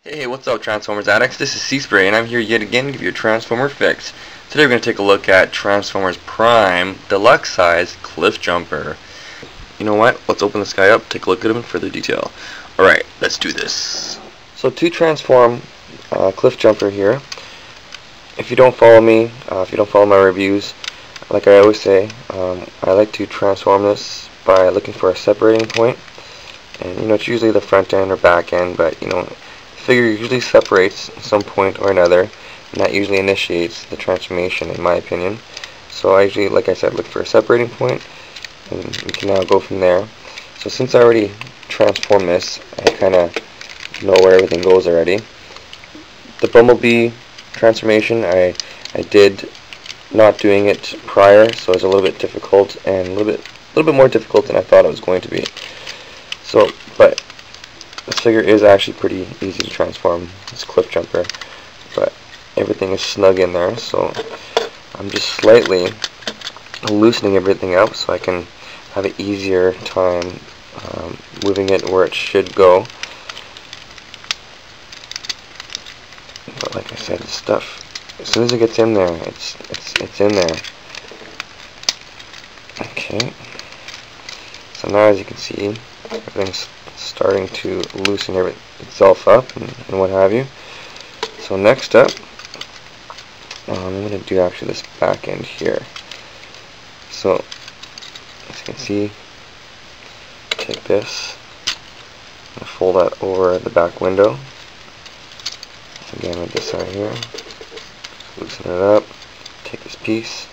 Hey, what's up Transformers addicts? This is C-Spray and I'm here yet again to give you a Transformer fix. Today we're going to take a look at Transformers Prime Deluxe Size Cliff Jumper. You know what? Let's open this guy up, take a look at him in further detail. Alright, let's do this. So to transform Cliff Jumper here, if you don't follow me, if you don't follow my reviews, like I always say, I like to transform this by looking for a separating point. And you know, it's usually the front end or back end, but you know, figure usually separates some point or another, and that usually initiates the transformation, in my opinion. So I usually, like I said, look for a separating point, and we can now go from there. So since I already transformed this, I kind of know where everything goes already. The Bumblebee transformation, I did not doing it prior, so it's a little bit difficult and a little bit more difficult than I thought it was going to be. So, but this figure is actually pretty easy to transform, this Cliff Jumper, but everything is snug in there, so I'm just slightly loosening everything up so I can have an easier time moving it where it should go. But like I said, the stuff, as soon as it gets in there, it's in there. Okay, so now as you can see, everything's starting to loosen itself up and what have you. So next up, I'm going to do actually this back end here. So as you can see, take this and fold that over the back window. So again with this side here, loosen it up, take this piece,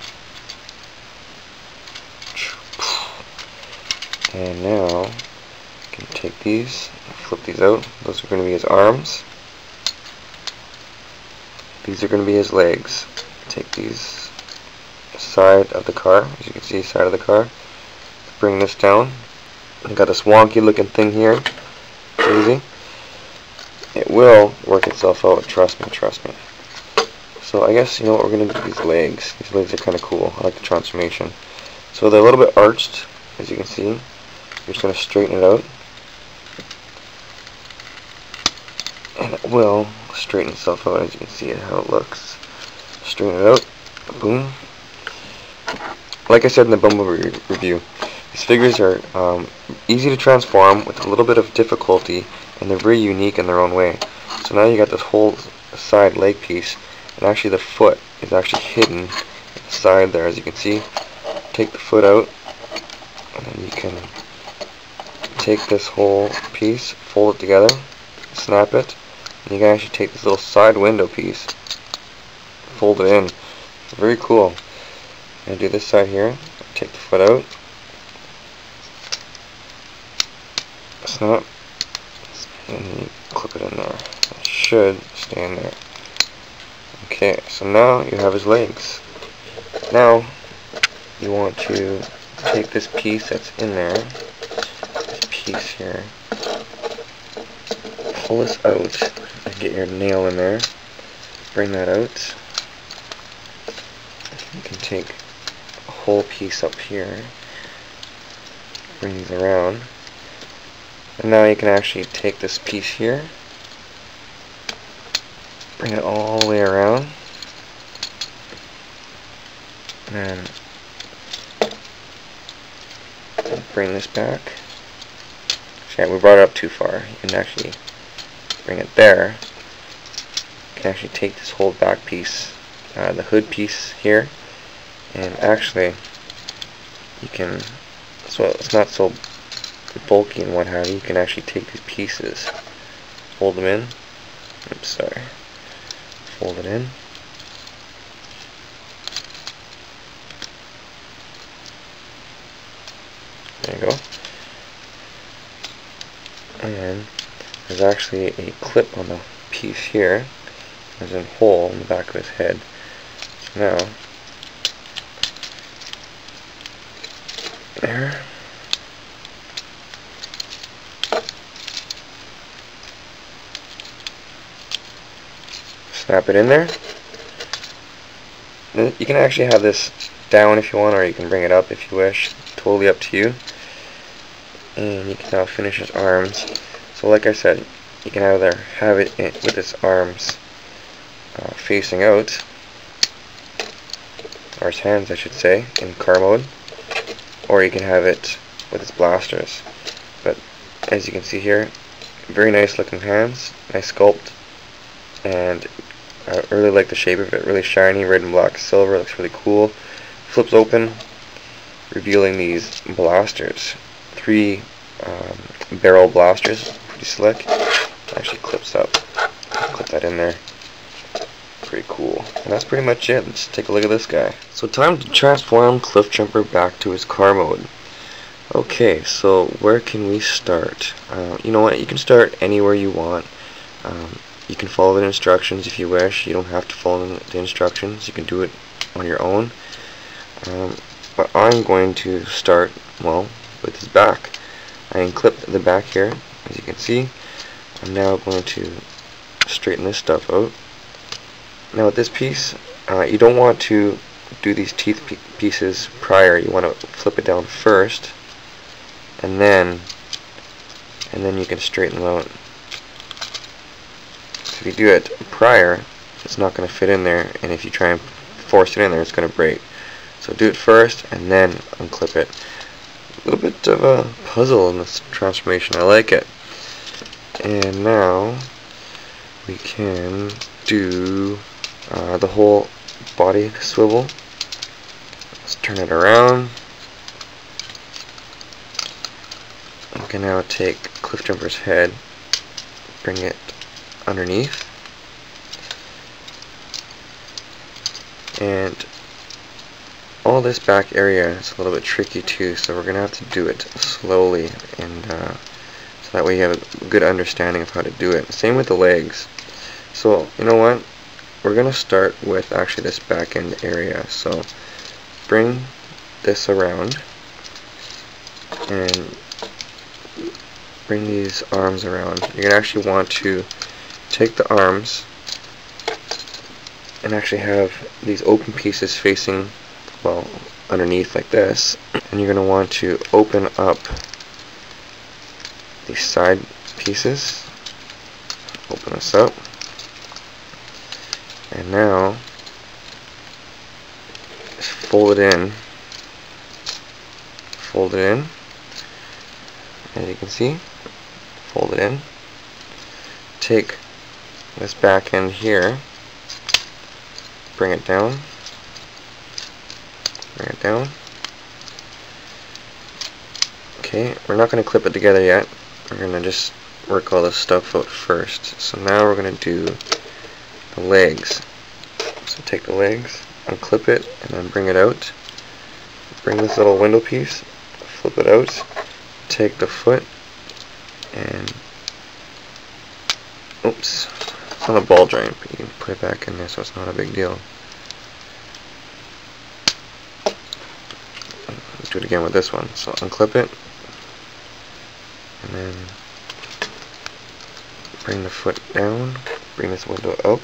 and now can take these, flip these out. Those are going to be his arms. These are going to be his legs. Take these side of the car, as you can see, side of the car. Bring this down. I got this wonky looking thing here. Easy. It will work itself out. Trust me, trust me. So I guess you know what we're going to do with these legs. These legs are kind of cool. I like the transformation. So they're a little bit arched, as you can see. You're just going to straighten it out. And it will straighten itself out, as you can see how it looks. Straighten it out. Boom. Like I said in the Bumblebee review, these figures are easy to transform with a little bit of difficulty, and they're very unique in their own way. So now you got this whole side leg piece, and actually the foot is actually hidden at the side there, as you can see. Take the foot out, and then you can take this whole piece, fold it together, snap it, and you can actually take this little side window piece, fold it in. It's very cool. And do this side here, take the foot out, snap, and you clip it in there. It should stay in there. Okay, so now you have his legs. Now you want to take this piece that's in there, this piece here, pull this out and get your nail in there, bring that out. You can take a whole piece up here, bring these around, and now you can actually take this piece here, bring it all the way around, and bring this back. Actually, we brought it up too far. You can actually bring it there. You can actually take this whole back piece, the hood piece here, and actually you can, so it's not so bulky and what have you, you can actually take these pieces, fold them in, oops, sorry, fold it in, there you go, and there's actually a clip on the piece here. There's a hole in the back of his head. So now, there. Snap it in there. You can actually have this down if you want, or you can bring it up if you wish. Totally up to you. And you can now finish his arms. So like I said, you can either have it with its arms facing out, or its hands I should say, in car mode, or you can have it with its blasters. But as you can see here, very nice looking hands, nice sculpt, and I really like the shape of it, really shiny, red and black silver, looks really cool. Flips open, revealing these blasters. 3 barrel blasters, pretty slick. Actually clips up. Clip that in there. Pretty cool. And that's pretty much it. Let's take a look at this guy. So time to transform CLIFFJUMPER back to his car mode. Okay, so where can we start? You know what, you can start anywhere you want. You can follow the instructions if you wish. You don't have to follow the instructions. You can do it on your own. But I'm going to start, well, with his back. I can clip the back here, as you can see. I'm now going to straighten this stuff out. Now with this piece, you don't want to do these teeth pieces prior. You want to flip it down first, and then you can straighten them out. So if you do it prior, it's not going to fit in there, and if you try and force it in there, it's going to break. So do it first, and then unclip it. A little bit of a puzzle in this transformation. I like it. And now we can do the whole body swivel. Let's turn it around. We can now take CLIFFJUMPER's head, bring it underneath, and all this back area is a little bit tricky too, so we're going to have to do it slowly, and so that way you have a good understanding of how to do it. Same with the legs. So you know what, we're going to start with actually this back end area. So bring this around and bring these arms around. You're going to actually want to take the arms and actually have these open pieces facing, well, underneath like this, and you're going to want to open up these side pieces. Open this up, and now just fold it in, as you can see, fold it in. Take this back end here, bring it down, Okay, we're not going to clip it together yet. We're going to just work all this stuff out first. So now we're going to do the legs. So take the legs, unclip it, and then bring it out. Bring this little window piece, flip it out, take the foot, and oops, it's on a ball joint, but you can put it back in there so it's not a big deal. Do it again with this one. So unclip it, and then bring the foot down, bring this window up.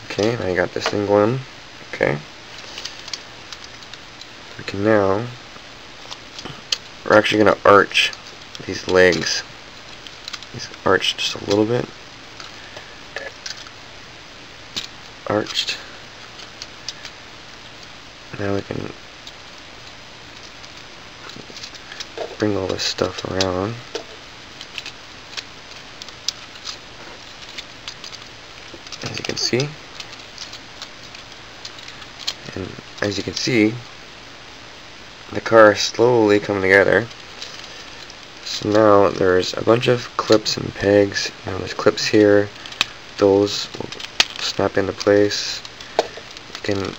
Okay, now you got this thing going. Okay, we can now, we're actually going to arch these legs. These arched just a little bit. Arched. Now we can bring all this stuff around. As you can see. And as you can see, the car is slowly coming together. So now there's a bunch of clips and pegs. You know, there's clips here. Those will snap into place. You can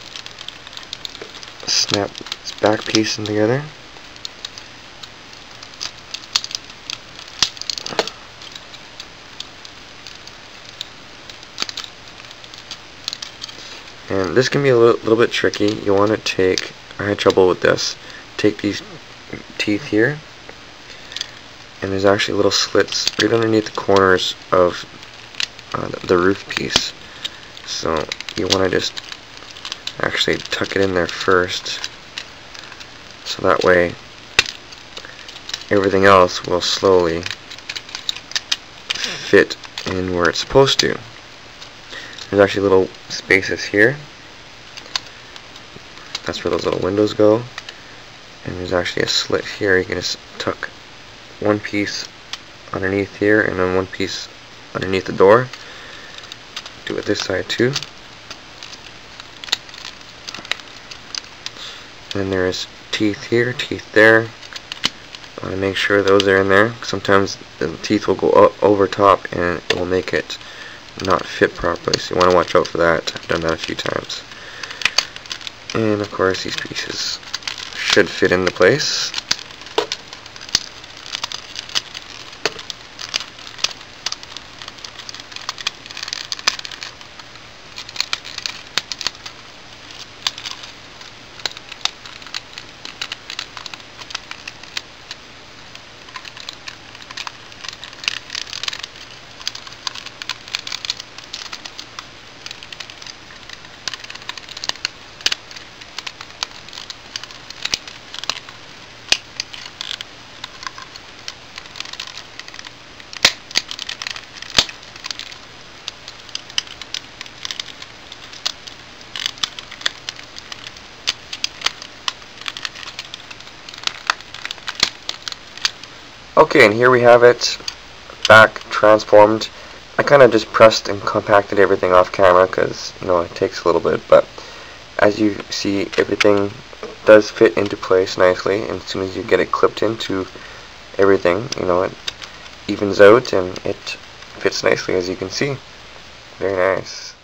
snap this back piece in together. And this can be a little bit tricky. You want to take, I had trouble with this, take these teeth here, and there's actually little slits right underneath the corners of the roof piece. So you want to just actually tuck it in there first, so that way everything else will slowly fit in where it's supposed to. There's actually little spaces here. That's where those little windows go. And there's actually a slit here. You can just tuck one piece underneath here and then one piece underneath the door. Do it this side too. Then there's teeth here, teeth there. I want to make sure those are in there. Sometimes the teeth will go over top and it will make it not fit properly, so you want to watch out for that. I've done that a few times. And of course these pieces should fit into place. Okay, and here we have it back transformed. I kind of just pressed and compacted everything off camera because, you know, it takes a little bit, but as you see, everything does fit into place nicely, and as soon as you get it clipped into everything, you know, it evens out and it fits nicely, as you can see. Very nice.